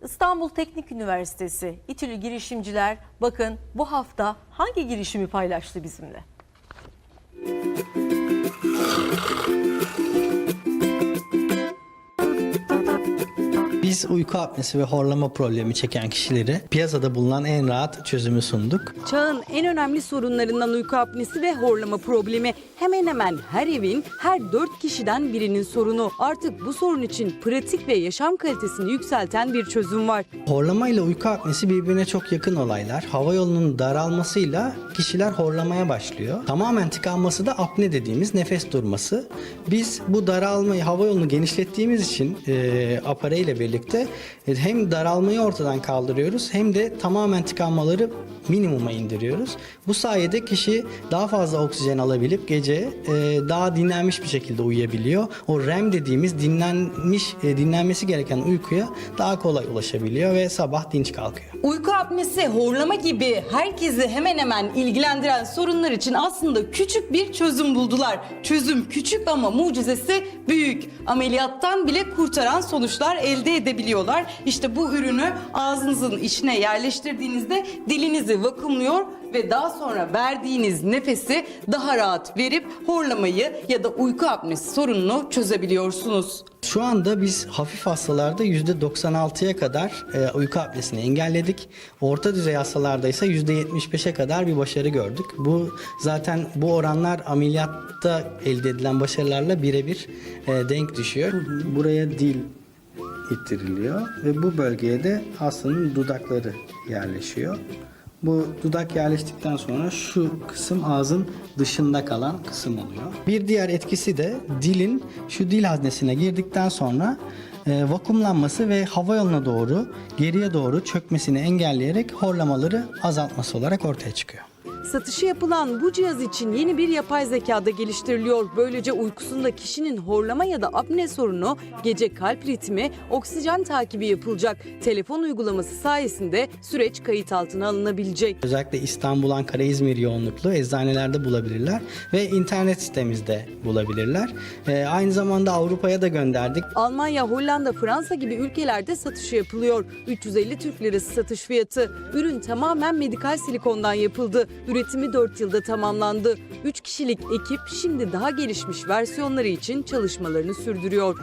İstanbul Teknik Üniversitesi İTÜ'lü girişimciler bakın bu hafta hangi girişimi paylaştı bizimle? Biz uyku apnesi ve horlama problemi çeken kişileri piyasada bulunan en rahat çözümü sunduk. Çağın en önemli sorunlarından uyku apnesi ve horlama problemi. Hemen hemen her evin, her 4 kişiden birinin sorunu. Artık bu sorun için pratik ve yaşam kalitesini yükselten bir çözüm var. Horlama ile uyku apnesi birbirine çok yakın olaylar. Hava yolunun daralmasıyla kişiler horlamaya başlıyor. Tamamen tıkanması da apne dediğimiz nefes durması. Biz bu daralmayı, hava yolunu genişlettiğimiz için apareyle birlikte hem daralmayı ortadan kaldırıyoruz hem de tamamen tıkanmaları minimuma indiriyoruz. Bu sayede kişi daha fazla oksijen alabilip gece daha dinlenmiş bir şekilde uyuyabiliyor. O REM dediğimiz dinlenmesi gereken uykuya daha kolay ulaşabiliyor ve sabah dinç kalkıyor. Uyku apnesi, horlama gibi herkesi hemen hemen ilgilendiren sorunlar için aslında küçük bir çözüm buldular. Çözüm küçük ama mucizesi büyük. Ameliyattan bile kurtaran sonuçlar elde edebiliyorlar. İşte bu ürünü ağzınızın içine yerleştirdiğinizde dilinizi vakumluyor ve daha sonra verdiğiniz nefesi daha rahat verip horlamayı ya da uyku apnesi sorununu çözebiliyorsunuz. Şu anda biz hafif hastalarda %96'ya kadar uyku apnesini engelledik. Orta düzey hastalarda ise %75'e kadar bir başarı gördük. Bu oranlar ameliyatta elde edilen başarılarla birebir denk düşüyor. Buraya dil ittiriliyor ve bu bölgeye de hastanın dudakları yerleşiyor. Bu dudak yerleştikten sonra şu kısım ağzın dışında kalan kısım oluyor. Bir diğer etkisi de dilin şu dil haznesine girdikten sonra vakumlanması ve hava yoluna doğru geriye doğru çökmesini engelleyerek horlamaları azaltması olarak ortaya çıkıyor. Satışı yapılan bu cihaz için yeni bir yapay zeka da geliştiriliyor. Böylece uykusunda kişinin horlama ya da apne sorunu, gece kalp ritmi, oksijen takibi yapılacak. Telefon uygulaması sayesinde süreç kayıt altına alınabilecek. Özellikle İstanbul, Ankara, İzmir yoğunluklu eczanelerde bulabilirler ve internet sitemizde bulabilirler. Aynı zamanda Avrupa'ya da gönderdik. Almanya, Hollanda, Fransa gibi ülkelerde satışı yapılıyor. 350 Türk Lirası satış fiyatı. Ürün tamamen medikal silikondan yapıldı. Üretimi 4 yılda tamamlandı. 3 kişilik ekip şimdi daha gelişmiş versiyonları için çalışmalarını sürdürüyor.